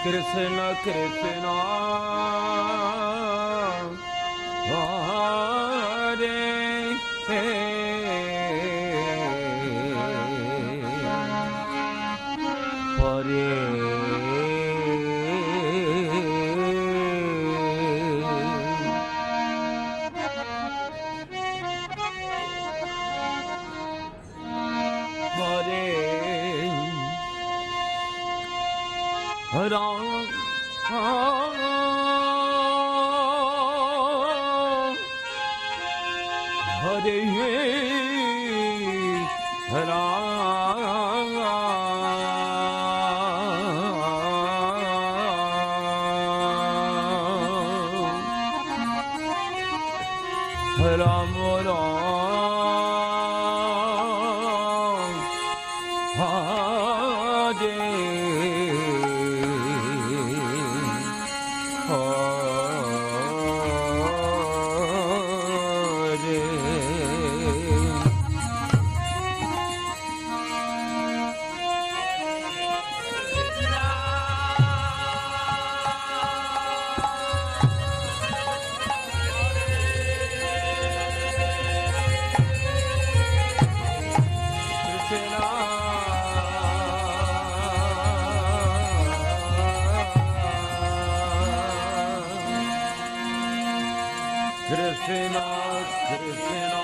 Krishna Krishna Hare Ram Hare Ram Krishna Krishna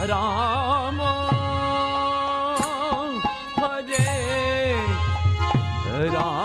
Ram Hare Ram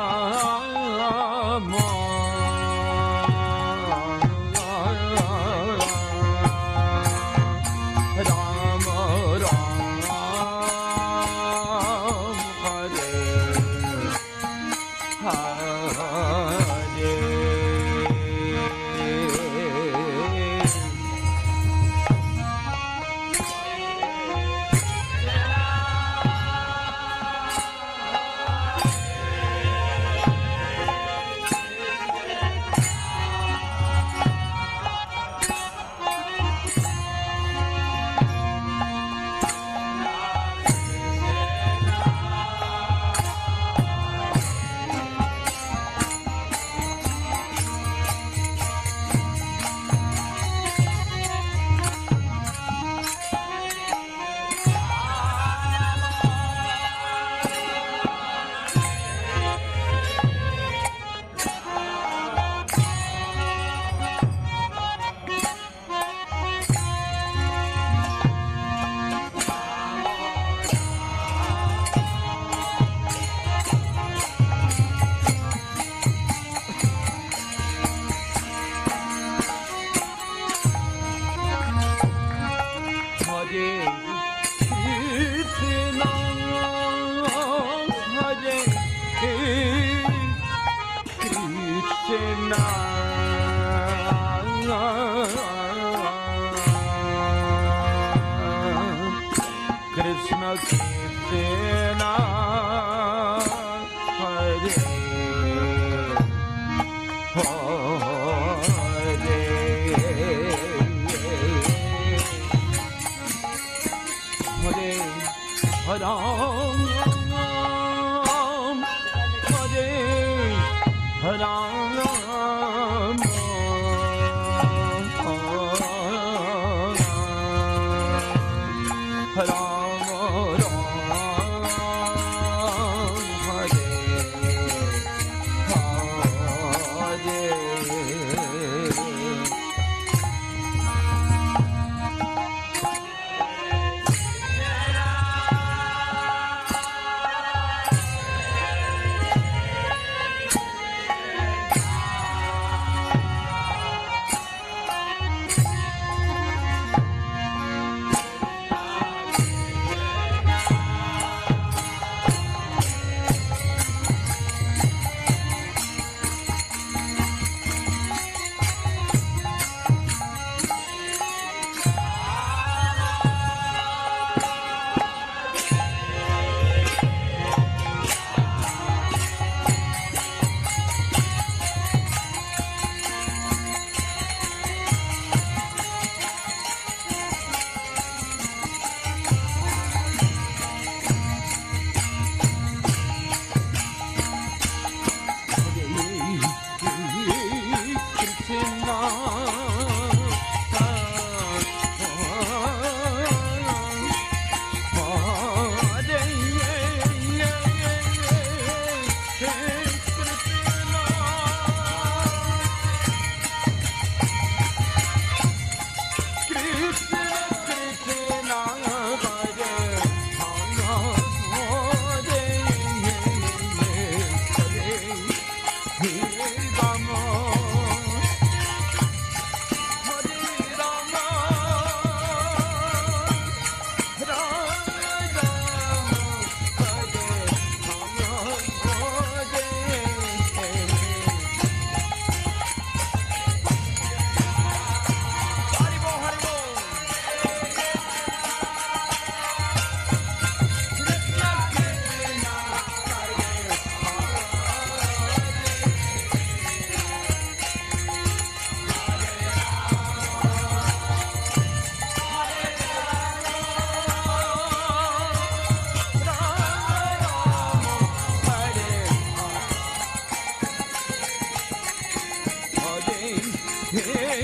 Krishna, Hare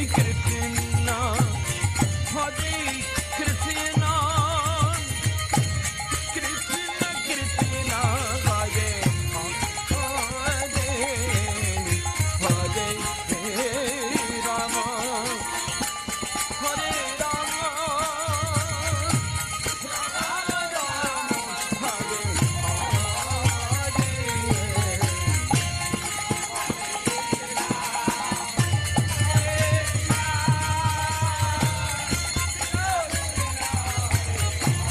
Krishna, Krishna Krishna, Hare Ram, Hare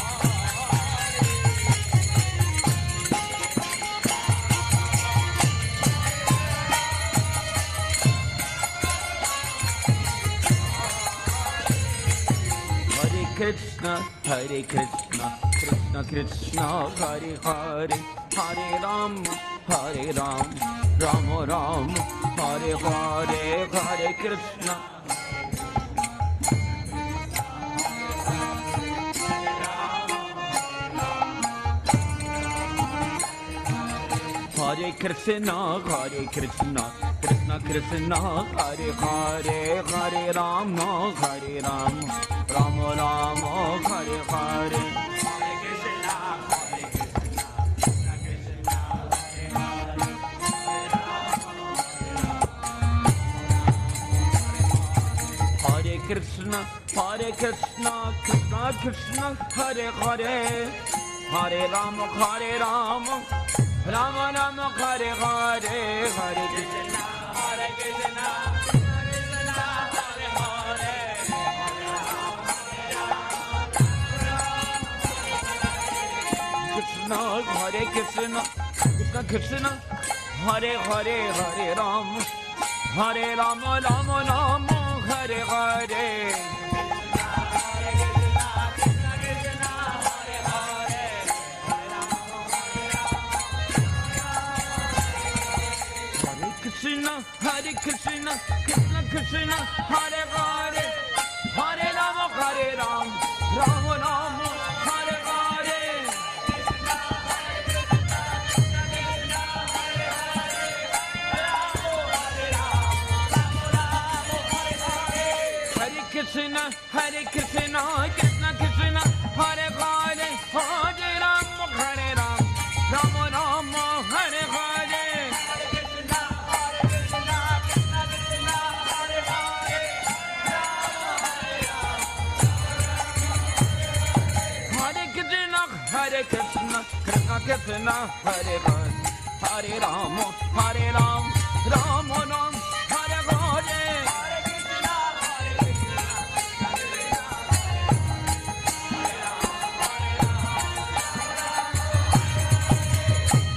Ram, Krishna, Hare Krishna, Krishna Krishna, Hare Hare, Hare Ram, Hare Ram, Rama Ram, Hare Hare, Hare Krishna. Hare Krishna, Hare Krishna, Krishna Krishna, Hare Hare, Hare Rama, Hare Rama, Rama Rama, Hare Hare. Hare Krishna, Hare Krishna, Krishna Krishna, Hare Hare, Hare Rama, Hare Rama, Rama Rama, Hare Hare, Hare Krishna, Hare Krishna, Krishna Hare Hare, Krishna, Hare Krishna, Krishna Krishna, Hare Hare, Hare Ram, Hare Rama, Rama Rama, Hare Hare. Krishna, Hare Krishna, Krishna Krishna, Hare Hare, Hare Rama, Hare Ram, Rama Rama, Hare Hare. Hare Krishna, Hare Krishna, Krishna Krishna, Hare Hare, Hare Rama, Hare Ram, Rama Rama, Hare Hare. Hare Krishna, Krishna Krishna, Hare Hare, Hare Rama, Hare Ram, Rama Ram, Hare Hare.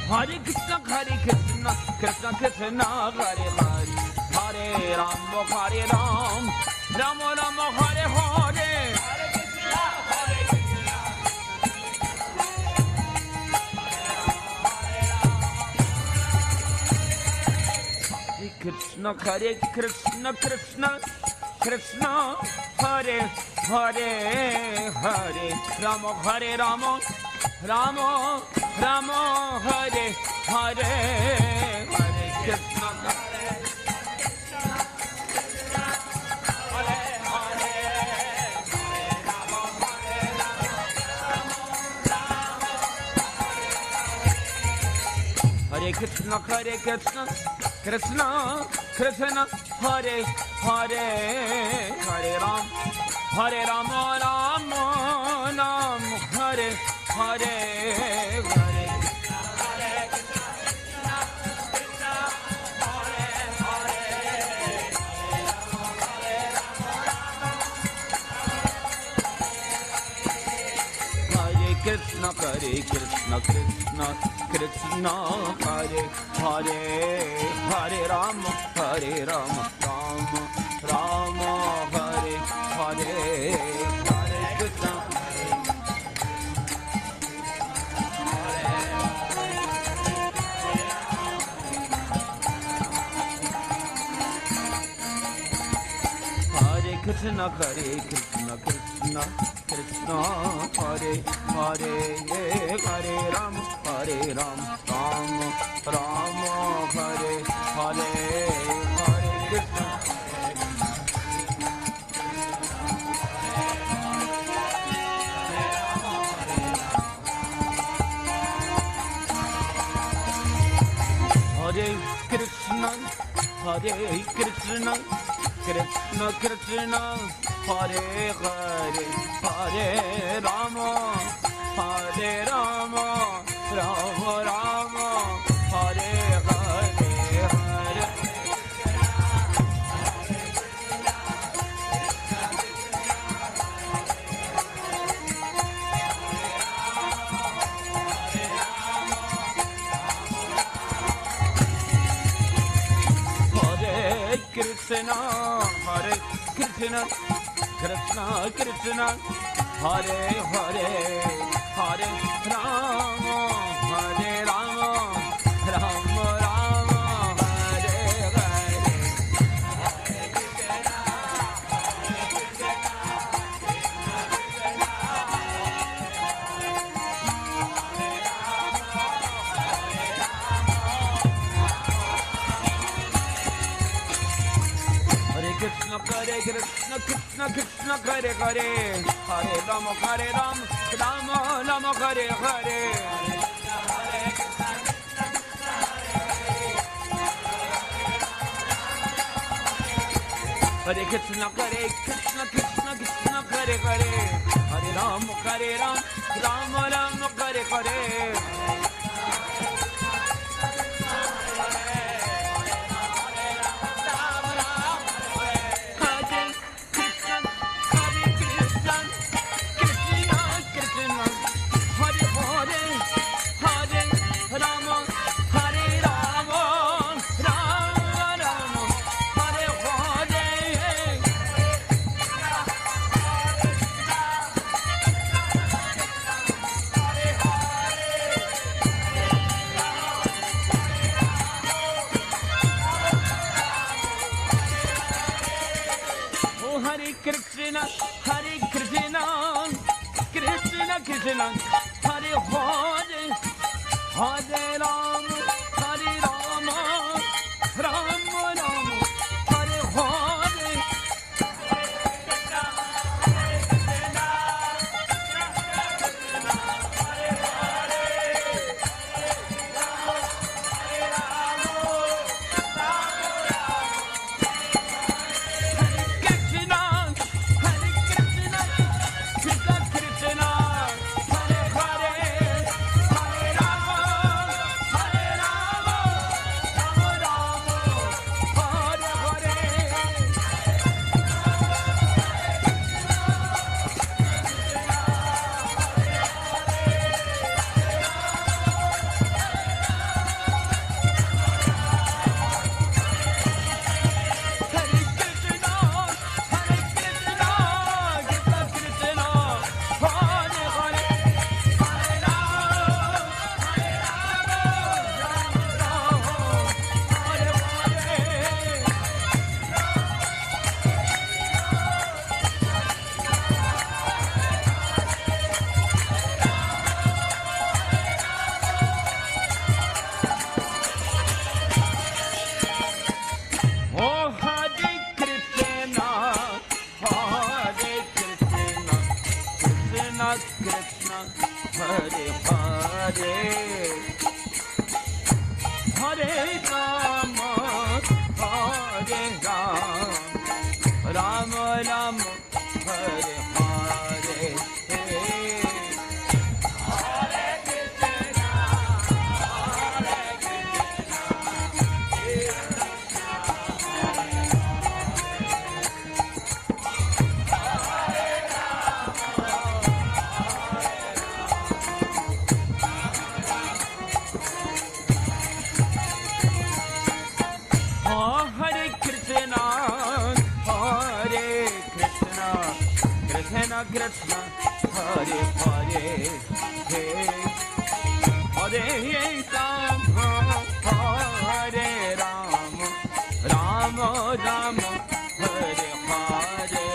Hare Krishna, Hare Krishna, Krishna Krishna, Hare Hare, Hare Rama, Hare Ram, Rama Rama, Hare Hare. Krishna, Hare Krishna, Krishna, Krishna, Hare Hare, Hare Rama, Hare Rama, Rama, Rama, Hare Hare, Hare Krishna, Hare Krishna, Hare Krishna, Krishna, Krishna, Hare Hare, Hare Ram, Hare Rama, Rama, Ram, Hare Hare, Hare. Krishna, Hare Krishna, Krishna, Krishna, Hare Hare, Hare Rama, Hare Rama, Rama, Rama, Hare Hare, Hare Krishna. Hare Krishna, Hare Krishna, Krishna, Krishna, Hare Hare, Hare Rama, Hare Rama, Rama, Rama, Hare Hare, Hare Krishna. Hare Krishna, Hare Krishna, Krishna Krishna, Hare Hare, Hare Rama, Hare Rama, Rama Rama, Hare Hare, Hare. Krishna, Hare Krishna, Krishna Krishna, Hare Hare, Hare Rama, Hare Rama, Rama Rama, Hare Hare. Krishna, Hare Krishna, Krishna Krishna, Hare Hare, Hare Rama, Hare Rama, Rama Rama, Hare Hare. Hare Krishna, Hare Krishna, Krishna Krishna, Hare Hare, Hare Rama, Hare Rama, Rama Rama, Hare Hare. Hare Krishna, Krishna Krishna, Hare Hare, Hare Ram, Hare Rama, Rama Rama, Hare Hare. Krishna, Hare Hare, Hare Rama, Hare Rama, Rama Rama, Hare Hare. Hare Krishna, Krishna Krishna, Hare Hare, Hare Rama, Hare Rama, Rama Rama, Hare Hare.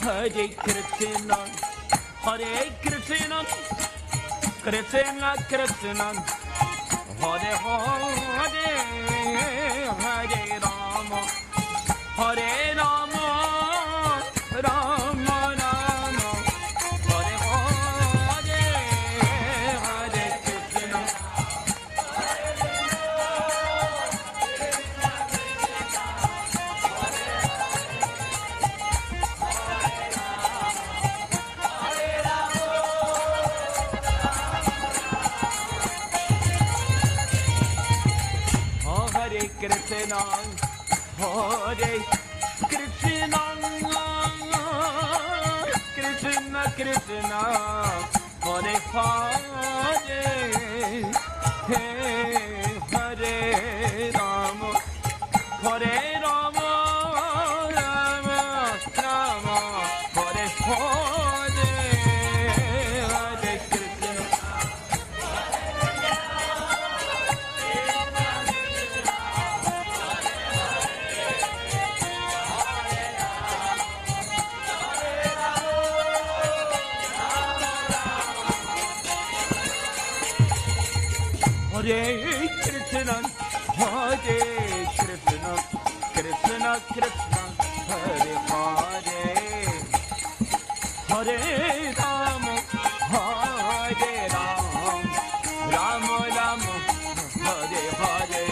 Hare Krishna, Hare Krishna, Krishna Krishna, Hare Hare, Hare Rama, Hare Rama, Rama Rama, Hare Hare, Hare Krishna. Hare Krishna, Hare Krishna, Krishna Krishna, Hare Hare, Hare Rama, Hare Rama, Rama Rama, Hare Hare, Hare Krishna. Hare Krishna, Hare Krishna, Krishna Krishna, Hare Hare, Hare Rama, Hare Rama, Rama Rama, Hare Hare.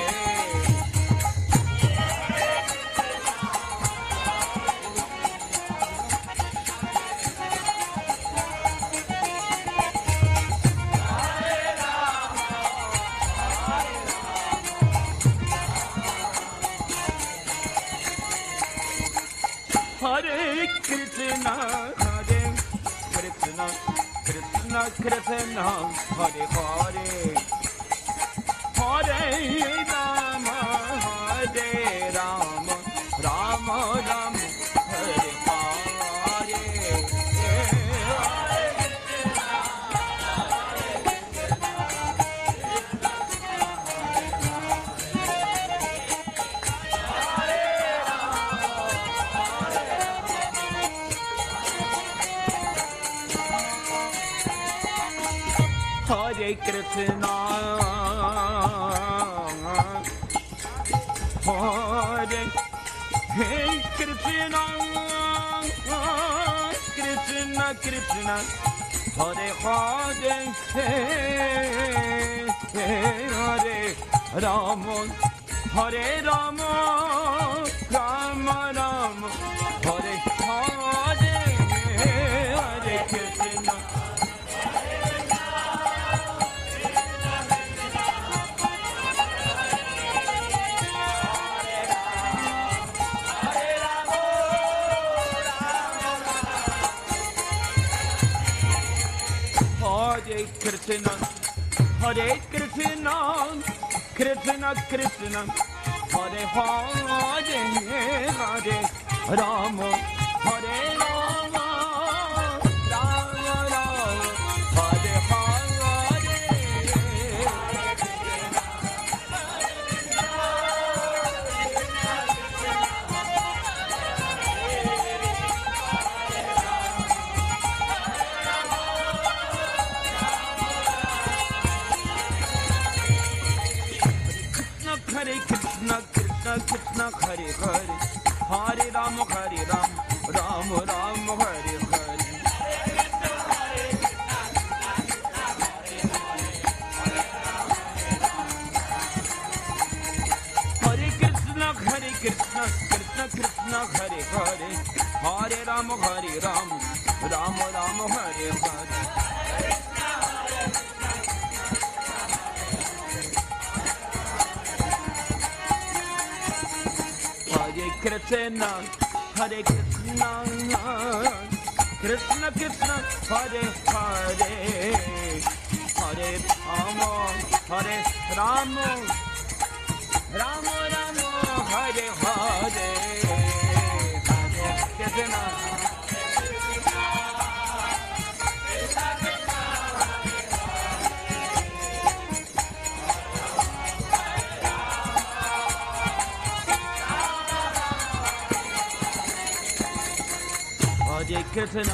Hare Krishna, Hare Krishna, Krishna Krishna, Hare Hare, Hare Rama, Rama Rama, Hare Hare. Hare Krishna, Hare Krishna, Krishna Krishna, Hare Hare, Hare Rama, Hare Rama, Rama Rama, Hare Hare, Hare Krishna. Hare Krishna, Hare Krishna, Krishna Krishna, Hare Hare, Hare Rama, Hare Rama, Rama Rama, Hare Hare. Hare Krishna, Krishna Krishna, Hare Hare, Hare Rama, Hare Rama, Rama Rama, Hare Hare. Hare Krishna, Krishna Krishna, Hare Hare, Hare Rama, Hare Rama, Rama Rama, Hare Hare. Hare Krishna, Hare Krishna, Krishna Krishna, Hare Hare, Hare Rama, Hare Rama, Rama Rama, Hare Hare, Hare Krishna. Hare Krishna,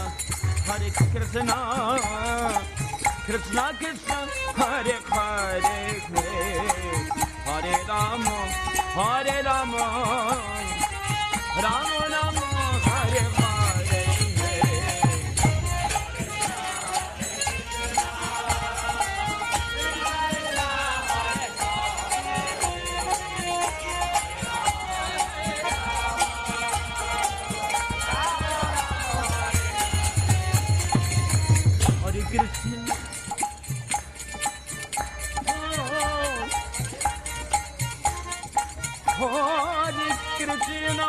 Hare Krishna, Krishna Krishna, Hare Hare, Hare Rama, Hare Rama, Rama Rama, Hare Hare. Krishna, Hare Krishna,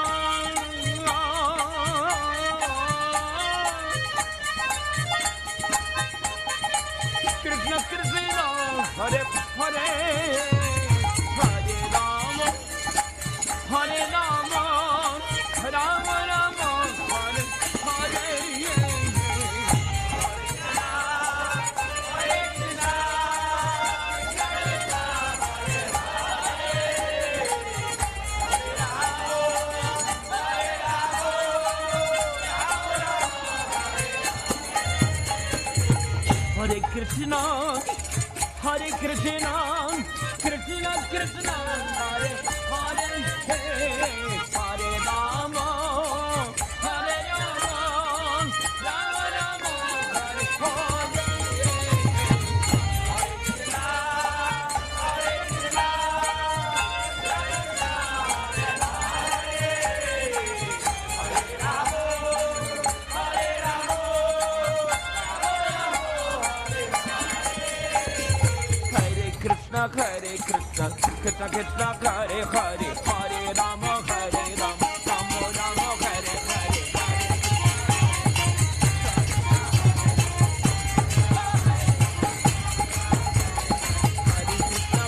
Krishna Krishna, Hare Hare, Hare Rama, Hare Rama, Rama Rama, Hare Hare. Hare Krishna, Hare Krishna, Krishna Krishna, Hare Hare, Hare Rama, Hare Rama, Rama Rama, Hare Hare. Krishna, Hare Krishna, Krishna Krishna, Hare Hare, Hare Rama, Hare Rama, Rama Rama, Hare Hare. Hare Krishna,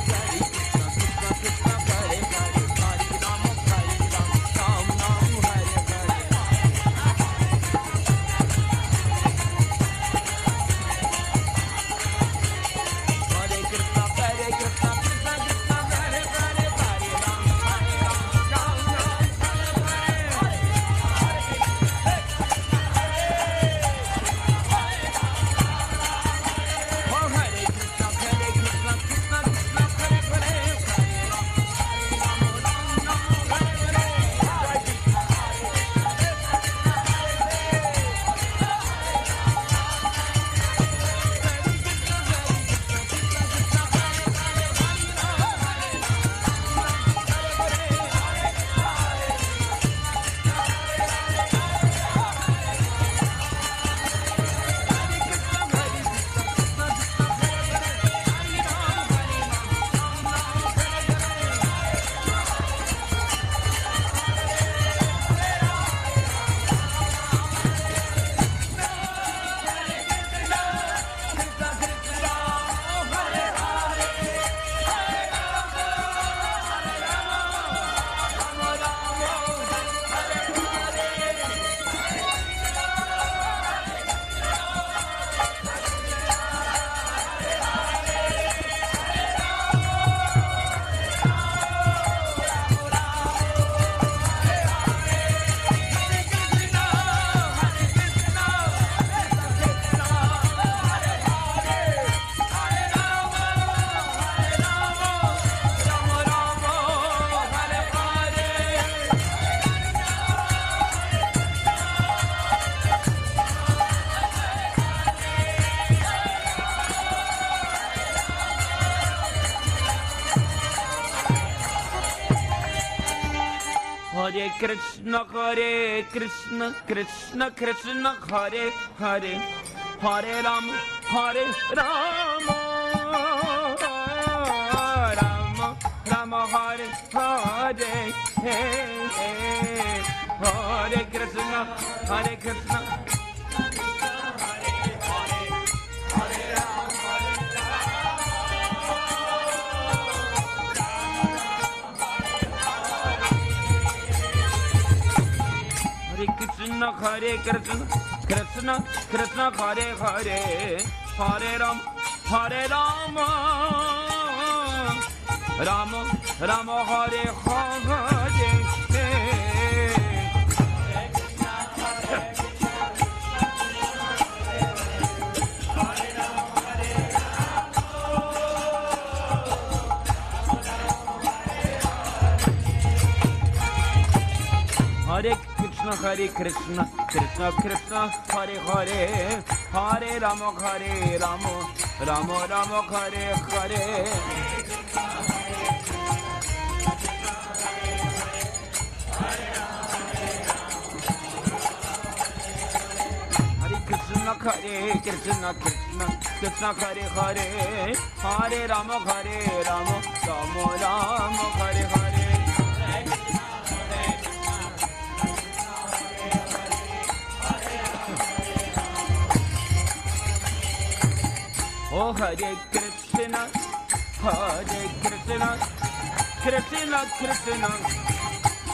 Krishna Krishna Krishna Hare Hare Hare Rama Rama Rama Rama Hare Hare Hare Krishna Hare Krishna Krishna Krishna Hare Hare Hare Rama Rama Rama Hare Hare Hare Krishna Krishna Krishna Hare Hare Hare Rama Rama Rama Hare Hare Hare Krishna Krishna Krishna Hare Hare Hare Rama Rama Rama Hare Hare Oh Hare Krishna Krishna Krishna Hare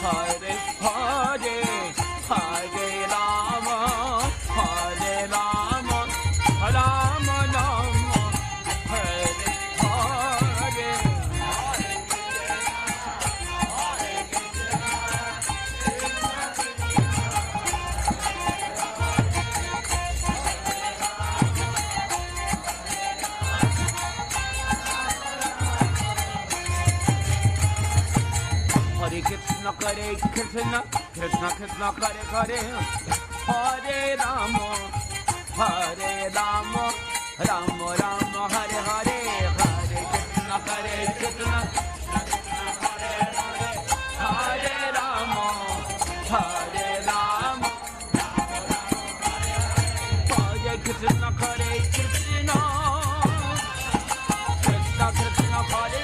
Hare Hare Rama Rama Rama Hare Hare Krishna Krishna Krishna Hare Hare Hare Rama Rama Rama Hare Hare Hare Krishna Hare Rama Hare Krishna Hare Krishna Krishna Krishna Hare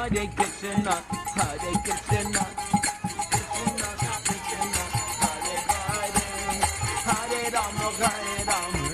Hare Krishna, Hare Krishna, Krishna Krishna, Hare Hare, Hare Rama, Hare Rama,